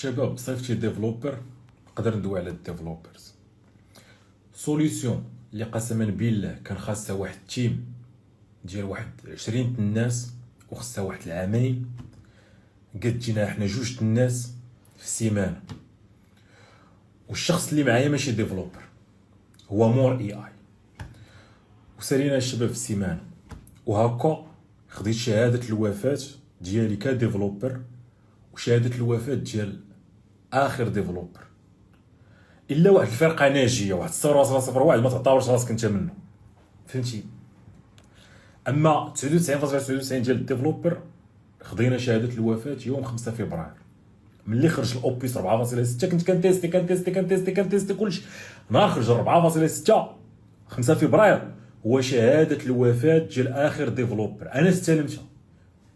الشباب صيفطي ديفلوبر، نقدر ندوي على الديفلوبرز. سوليسيون اللي قسما بالله كان خاصها واحد التيم ديال واحد 20 الناس وخاصها واحد العامين، قد جينا حنا جوج الناس في السيمانه، والشخص اللي معايا ماشي ديفلوبر، هو مور اي اي. وسالينا الشباب في السيمانه، وهكا خديت شهاده الوفاه ديالي كديفلوبر وشهاده الوفاه ديال اخر ديفلوبر. الا واحد الفرقه ناجيه، واحد 0.01 ما تعتبرش راسك انت منه، فهمتي؟ اما 99.99 ديال الديفلوبر خدينا شهاده الوفاه يوم 5 فبراير ملي خرج الاوبيس 4.6. كنت كنتيستي كلشي. نهار خرج 4.6 5 فبراير هو شهاده الوفاه ديال اخر ديفلوبر. انا استلمتها،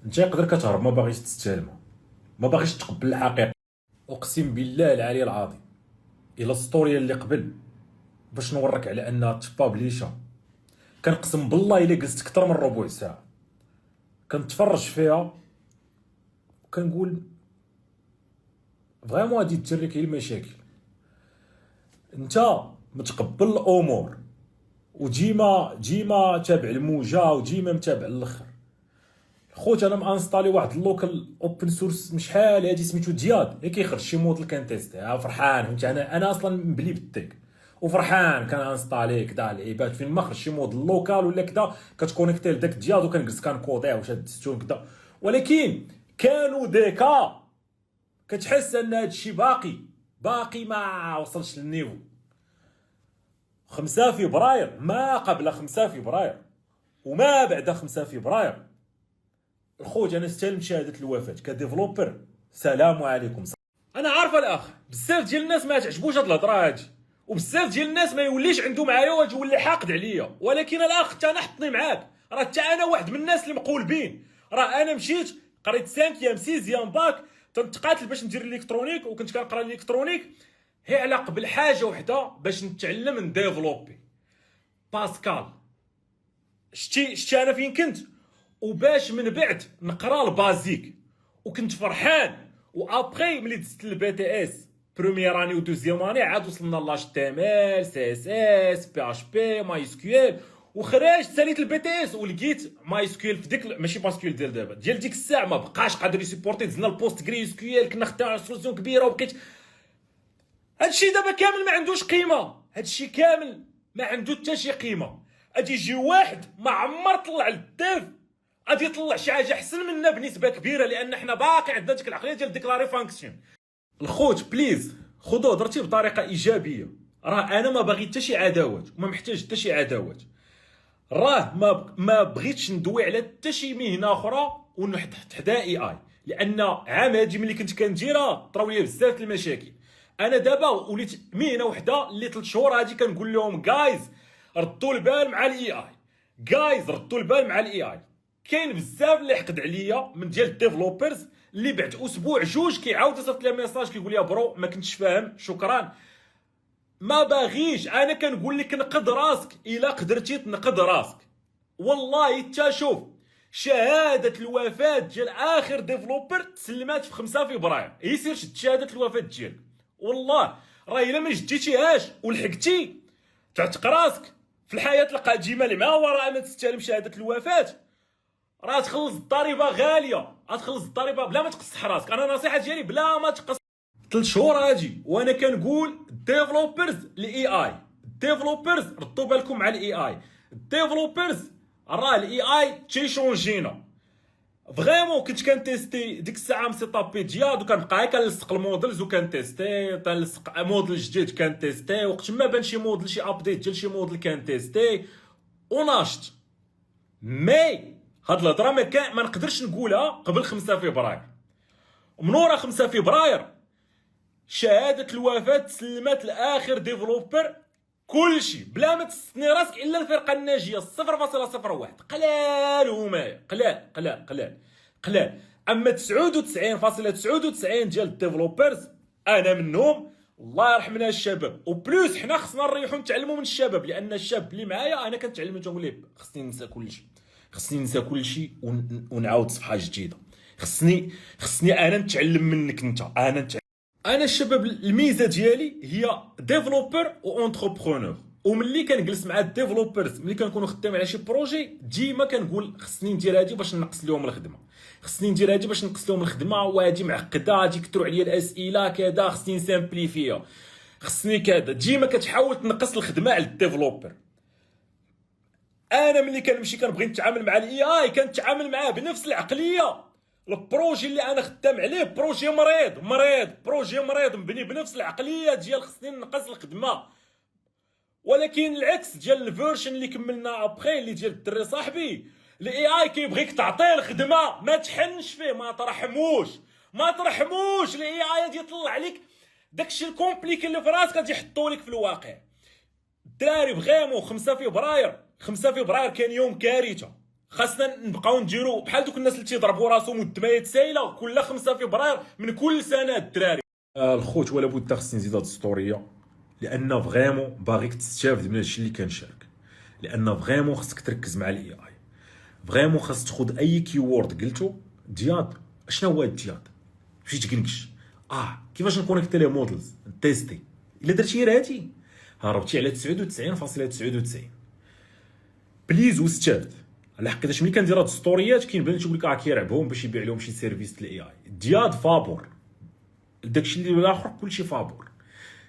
انت يقدر كتهرب ما باغيش تستلمها، ما باغيش تقبل الحقيقه. اقسم بالله العلي العظيم الى ستوريا اللي قبل باش نورك على انها تبابليشا، كنقسم بالله الا جلست اكثر من ربع ساعه كنتفرج فيها وكنقول فريمون هادي تجري كاين المشاكل. انت متقبل الامور وديما تابع الموجه وديما متابع الاخر. خوت انا مانستالي واحد اللوكال اوبن سورس من شحال هادي سميتو دياد، اللي كيخرج شي موديل كنتيستي فرحان، فهمت؟ انا اصلا مبلي بالديك وفرحان كنانستالي كدا اللعيبات فين ما خرج شي موديل لوكال ولا كدا كتكونيكتي لداك دياد وكنجلس كنكوديه وشاد الستون كدا. ولكن كانوا ديكا كتحس ان هادشي باقي ما وصلش للنيفو. 5 فبراير ما قبل 5 فبراير وما بعد 5 فبراير. الخوت انا استلمت شهاده الوفاه كديفلوبر، سلام عليكم. انا عارفه الاخ بزاف ديال الناس ما تعجبوش هاد الهضره هادي، وبزاف ديال الناس ما يوليش عنده معايا ويولي حاقد عليا. ولكن الاخ حتى انا حطني معاك، راه حتى انا واحد من الناس اللي مقولبين. راه انا مشيت قريت 5 6 باك، تنتقاتل باش ندير الالكترونيك، وكنت كنقرا الالكترونيك هي على قبل حاجه وحده باش نتعلم نديفلوبي باسكال. شتي انا فين كنت، وباش من بعد نقرا البازيك وكنت فرحان. وابخي ملي دزت البي تي اس بروميير اني ودوزيام اني عاد وصلنا لاش تي ام ال سي اس اس بي اش بي ماي اس كيو ال، وخرجت ساليت البي تي اس ولقيت ماي اس كيو ال في ديك ماشي باس كيو ال ديال دابا، ديال ديك الساعه ما بقاش قادر يسيبورتي. دزنا البوست غري اس كيو ال، كنا خدامين سوليسيون كبيره وبقيت هادشي دابا كامل ما عندوش قيمه. هادشي كامل ما عنده حتى شي قيمه. اجي يجي واحد ما عمر طلع للديف غادي يطلع شي حاجه احسن منا بنسبه كبيره، لان حنا باقي عندنا ديك العقليه ديال ديكلاري فانكسيون. الخوت بليز خذوا هضرتي بطريقه ايجابيه. راه انا ما باغي حتى شي عداوات وما محتاج حتى شي عداوات. راه ما بغيتش ندوي على حتى شي مهنه اخرى ونحط حدا اي اي، لان عام هادي ملي كنت كنديرها طراو ليا بزاف المشاكل. انا دابا وليت مهنه وحده اللي 3 شهور هادي كنقول لهم جايز ردوا البال مع الاي اي، جايز ردوا البال مع الاي اي. كاين بزاف اللي حقد عليا من ديال الديفلوبرز اللي بعد اسبوع جوج كيعاود يصيفط لي ميساج كيقول لي برو ما كنتش فاهم شكرا. ما باغيش، انا كنقول لك نقد راسك الا قدرتي تنقد راسك. والله حتى شوف شهاده الوفاه ديال اخر ديفلوبر تسلمات في 5 فبراير، يسير شد شهاده الوفاه ديالك. والله راه الا ما جديتيهاش ولحقتي تعتق راسك في الحياه القادمه اللي ما وراء ما تستلم شهاده الوفاه، راه تخلص الضريبه غاليه، غتخلص الضريبه بلا ما تقصح راسك. انا نصيحه ديالي بلا ما تقص 3 شهور هاجي. وانا كنقول ديفلوبرز الاي اي، ديفلوبرز ردوا بالكم مع الاي اي، ديفلوبرز راه الاي اي تيشونجينا فريمون. كنت كنتيستي ديك الساعه مسيطابي دياد وكنبقى غير كنلصق المودلز وكنتيستي، تنلصق موديل جديد كنتيستي، وقت ما بان شي موديل شي ابديت ديال شي موديل كنتيستي وناشط. مي هاد الهضره ما نقدرش نقولها قبل 5 فبراير. من ورا 5 فبراير شهاده الوفاه تسلمات لاخر ديفلوبر كلشي بلا ما تستثني راسك الا الفرقه الناجيه 0.01. قلال هما قلال. اما 99.99 ديال الديفلوبرز انا منهم، الله يرحمنا الشباب. وبلوس حنا خصنا نريحو نتعلموا من الشباب، لان الشاب اللي معايا انا كنتعلم تنقول ليه خصني ننسى كلشي ونعاود صفحه جديده. خصني انا نتعلم منك انت، انا نتعلم. انا الشباب الميزه ديالي هي ديفلوبر و اونتربرونور، وملي كنجلس مع الديفلوبرز ملي كنكونوا خدامين على شي بروجي ديما كنقول خصني ندير هادي باش نقص لهم الخدمه، خصني ندير هادي باش نقص لهم الخدمه، وهادي معقده غادي يكثروا عليا الاسئله كذا، خصني نسامبليفيها، خصني كذا. ديما كتحاول تنقص الخدمه على الديفلوبر. انا ملي كنمشي كنبغي نتعامل مع الاي اي كنتعامل معاه بنفس العقليه. البروجي اللي انا خدام عليه بروجي مريض بروجي مريض مبني بنفس العقليه ديال خصني نقص الخدمه. ولكن العكس ديال الفيرجن اللي كملنا ابخي اللي ديال الدري صاحبي، الاي اي كيبغيك تعطيه الخدمه، ما تحنش فيه، ما ترحموش الاي اي غادي يطلع عليك داكشي الكومبليكي اللي في راسك غادي يحطوا لك في الواقع. الدراري فغيمون 5 فبراير كان يوم كارثه، خاصنا نبقاو نديرو بحال دوك الناس اللي تيضربوا راسهم والدمايات سايله كل 5 فبراير من كل سنه. الدراري الخوت ولا بد خصني نزيد هاد السطوريه، لان فغيمون باغيك تستافد من هادشي اللي كنشارك، لان فغيمون خصك تركز مع الاي اي، فغيمون خاص تاخذ اي كيورد قلتو دياد. شنو هو دياد؟ مشيت تكنكش كيفاش نكونيكتي لي مودلز تيستي، الا درتي غير هادي هربتي على 99.99. بليز واستافد على حقيقه. ملي كندير هاد السطوريات كاين بنات يقول لك كيرعبهم باش يبيع لهم شي سيرفيس الاي اي. دياد فابور، داكشي اللي الاخر كلشي فابور.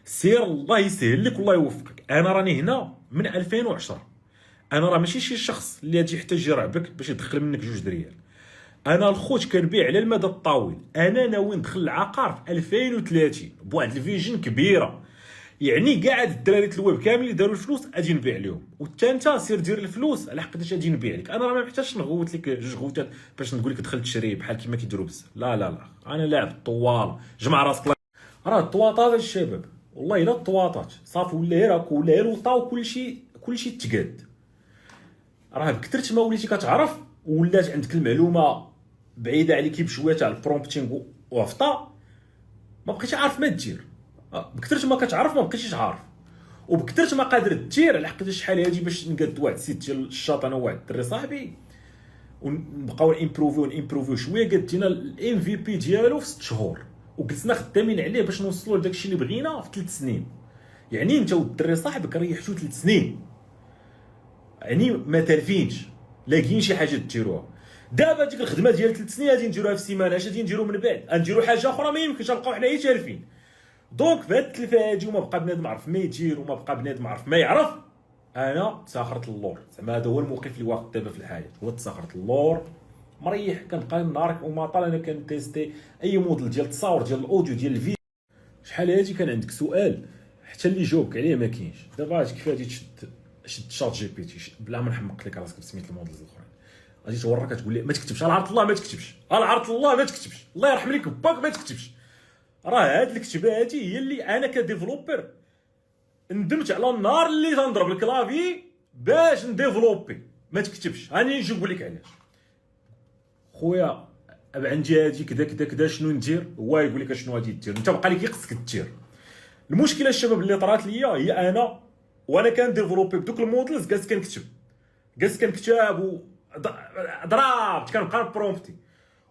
سير الله يسهل لك والله يوفقك. انا راني هنا من 2010، انا راه ماشي شي شخص اللي غادي يحتاج يرعبك باش يدخل منك 2 ريال. انا الخوت كنبيع على المدى الطويل، انا ناوي ندخل العقار في 2030 بواحد الفيجن كبيره، يعني كاع هاد الدراري الويب كامل اللي داروا الفلوس غادي نبيع لهم، وتا انت سير دير الفلوس على حقاش غادي نبيع لك. انا راه ما محتاجش نغوت لك 2 غوتات باش نقول لك دخل تشري بحال كيما كيديروا بزاف. لا انا لاعب الطوال. جمع راسك، راه الطواطات الشباب والله الا الطواطات صافي، ولا غير هاك ولا غير وطاو كلشي تقاد. راه بكثرت ما وليتي كتعرف ولات عندك المعلومه بعيده عليك بشويه تاع البرومبتينغ وهفطه، ما بقيتش عارف ما دير. بكثرت ما كتعرف ما بقيتيش عارف، وبكثرت ما قادر دير على حقاش شحال هادي باش نقاد واحد السيت ديال الشاط انا وواحد الدري صاحبي ونبقاو نيمبروفيو شويه. قدينا الام في بي ديالو في 6 شهور، وجلسنا خدامين عليه باش نوصلوا لداكشي اللي بغينا في 3 سنين. يعني انت والدري صاحبك ريحتو 3 سنين، يعني ما تالفينش لاقيين شي حاجه ديروها. دابا ديك الخدمه ديال 3 سنين غادي نديروها في سيمانه، اش غادي نديرو من بعد؟ غنديرو حاجه اخرى ما يمكنش نبقاو حنايا تالفين. دونك في هاد التلفه هادي وما بقى بنادم عرف ما يدير وما بقى بنادم عرف ما يعرف، انا تساخرت اللور. زعما هذا هو الموقف اللي واقع دابا في الحياه، هو تساخرت اللور مريح. كنبقى نهار وما طال انا كنتيستي اي موديل ديال التصاور ديال الاوديو ديال الفيديو. شحال هادي كان عندك سؤال حتى اللي جاوبك عليه ما كاينش. دابا كيف غادي شد شات جي بي تي بلا ما نحمق لك راسك بسميت الموديلز الاخرين، غادي تورك تقول لي ما تكتبش على عرض الله، ما تكتبش على عرض الله، ما تكتبش الله يرحم ليك باك، ما تكتبش. راه هاد الكتابه هادي هي اللي انا كديفلوبر ندمت على النهار اللي تنضرب الكلافي باش نديفلوبي. ما تكتبش، راني نجي نقول لك علاش خويا. عندي هادي كذا شنو ندير، هو يقول لك شنو غادي دير، انت بقى لك خصك دير. المشكله الشباب اللي طرات ليا هي انا وانا كنديفلوبي بدوك المودلز جالس كنكتب ضربت كنبقى برومبتي.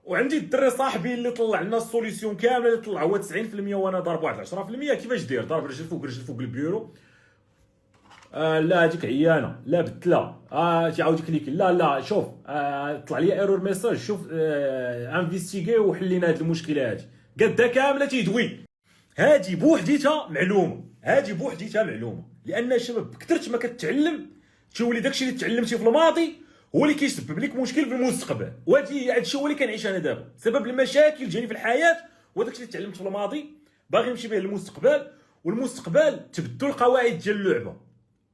وعندي الدري صاحبي اللي طلع لنا السوليسيون كامله اللي طلع هو 90% وانا ضارب واحد 10%. كيفاش داير؟ ضارب رجل فوق البيرو. لا هذيك عيانه، لا بدله، تعاود كليك، لا شوف، طلع لي ايرور ميساج، شوف انفيستيغي وحلينا هذه المشكله. هذه قدها كامله تيدوي. هذه بوحديتها معلومه، لان الشباب كثرت ما كتعلم تولي داكشي اللي تعلمتي في الماضي هو اللي كيسبب لك مشكل في المستقبل. وهذا الشيء هو اللي كنعيش انا دابا. سبب المشاكل ديالي في الحياه هو داكشي اللي تعلمت في الماضي باغي نمشي به للمستقبل، والمستقبل تبدلوا القواعد ديال اللعبه.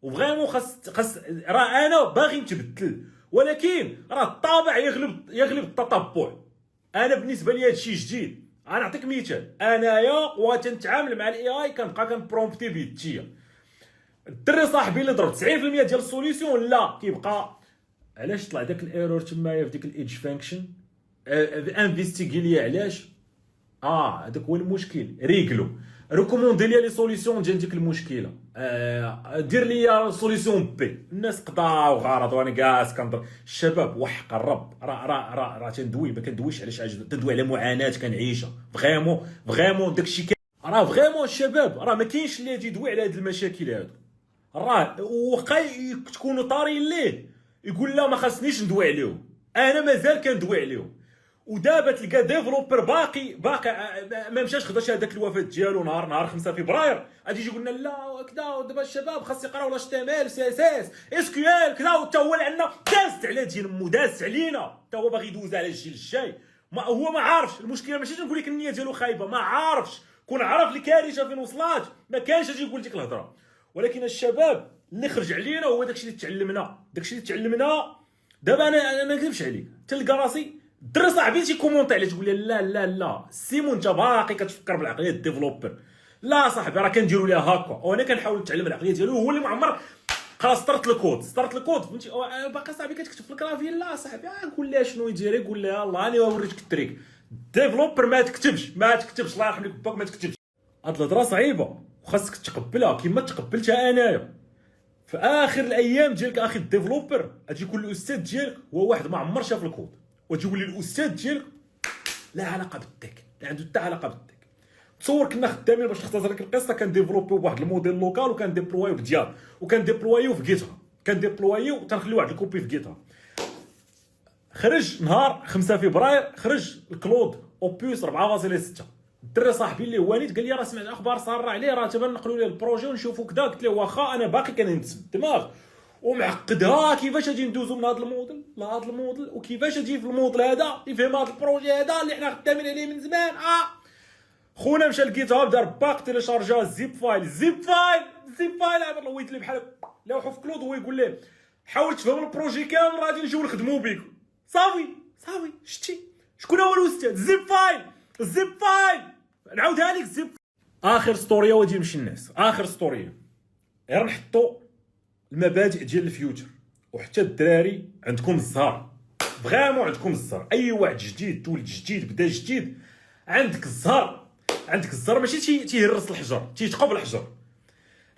وفريمون خاص راه انا باغي نتبدل، ولكن راه الطابع يغلب التطبع. انا بالنسبه لي هذا الشيء جديد. انا نعطيك مثال، انايا وتنتعامل مع الاي اي كنبقى كنبرومبتي بيديا. الدري صاحبي اللي ضرب 90% ديال السوليسيون لا كيبقى. علاش طلع داك الايرور تمايا في ديك الايدج فانكشن؟ انفيستيغي ليا علاش. هذاك هو المشكل، ريغلو ريكوموندي لي سوليسيون ديال ديك المشكله. دير لي سوليسيون بي. الناس قضاو غرض وانا جالس كنضرب. الشباب وحق الرب راه تندوي، ما كندويش على شي حاجه، تندوي على معاناه كنعيشها. فغيمون داكشي راه فغيمون الشباب راه ما كاينش اللي يجي يدوي على هاد المشاكل هادو. راه واخا تكونوا طاريين ليه يقول لا ما خاصنيش ندوي عليهم، انا مازال كندوي عليهم. ودابا تلقى ديفلوبر باقي ما مشاش خدا شهاده الوفاه ديالو نهار 5 فبراير، غادي يجي يقول لنا لا كذا. ودابا الشباب خاص يقراو لاش تي ام ال سي اس اس اس كيو ال كذا، وتا هو اللي عندنا دازت على دين مو دازت علينا، تا هو باغي يدوز على الجيل الجاي. ما هو ما عارفش المشكله، ماشي نقول لك النيه ديالو خايبه، ما عارفش. كون عرف الكارثه فين وصلات ما كانش يجي يقول ديك الهضره. ولكن الشباب اللي خرج علينا هو داكشي اللي تعلمنا. دابا انا ما نكذبش عليك، تلقى راسي الدري صاحبي تي كومونتي عليه تقول لي لا سيمون انت باقي كتفكر بالعقليه الديفلوبر. لا صاحبي راه كنديروا ليها هكا، وانا كنحاول نتعلم العقليه ديالو. هو اللي معمر خلاص سطرت الكود فهمتي. باقي صاحبي كتكتب في الكلافي. لا صاحبي قول لها شنو يدير، يقول لها الله انا وريتك التريك. الديفلوبر ما تكتبش الله يرحم لك باك، ما تكتبش. هاد الهضره صعيبه وخاصك تقبلها كما تقبلتها انايا. في اخر الايام ديالك اخي الديفلوبر غادي يكون الاستاذ ديالك هو واحد ما عمر شاف الكود، وتجي لي الاستاذ ديالك لا علاقه بالتك، لا عنده حتى علاقه بالتك. تصور كنا خدامين باش نختصر لك القصه، كنديفلوبيو بواحد الموديل لوكال وكنديبلوايو بديال وكنديبلوايو في جيت هاب، تنخليو واحد الكوبي في جيت هاب. خرج نهار 5 فبراير خرج الكلود اوبوس 4.6. الدري صاحبي اللي هو نيت قال لي راه سمعت اخبار ساره عليه، راه تبا نقلوا ليه البروجي ونشوفوا كذا. قلت له واخا انا باقي كنهز الدماغ ومعقدها كيفاش غادي ندوزو من هذا الموديل لهذا الموديل، وكيفاش غادي في الموديل هذا يفهم هذا البروجي هذا اللي حنا خدامين عليه من زمان. خونا مشى لجيت هاب دار باق تيليشارجا الزيب فايل عبر لويت لي بحال لوحو في كلود، هو يقول ليه حاول تفهم البروجي كامل راه غادي نجيو نخدموا بك. صافي شتي شكون هو الاستاذ؟ الزيب فايل نعاودها لك. الزيب اخر ستوريه وغادي يمشي الناس. اخر ستوريه غير نحطوا المبادئ ديال الفيوتشر، وحتى الدراري عندكم الزهر، فغيمون عندكم الزهر. اي واحد جديد تولد جديد بدا جديد عندك الزهر ماشي تيهرس الحجر تيتقب الحجر.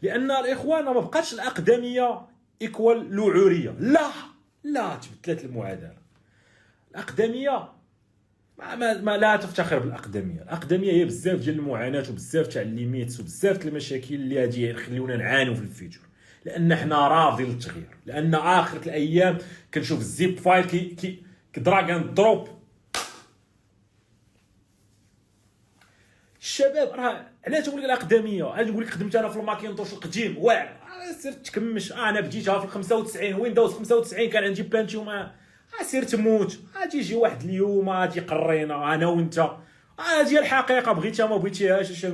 لان الاخوان ما بقاتش الاقدميه ايكوال لعوريه، لا تبدلت المعادله. الاقدميه ما لا تفتخر بالاقدميه. الاقدميه هي بزاف ديال المعاناه وبزاف تاع الليميتس وبزاف تاع المشاكل اللي غادي يخليونا نعانيو في الفيوتشر، لان حنا رافضين للتغيير. لان اخر الايام كنشوف الزيب فايل كي دراغ اند دروب. الشباب راه علاش نقول لك الاقدميه؟ غادي نقول لك خدمت انا في الماكينتوش القديم واعر، سير تكمش. انا بديتها في 95 ويندوز 95 كان عندي بانتيوم. سير تموت، غادي يجي واحد اليوم غادي يقرينا انا وانت. هذه الحقيقه، بغيتها ما بغيتيهاش. اش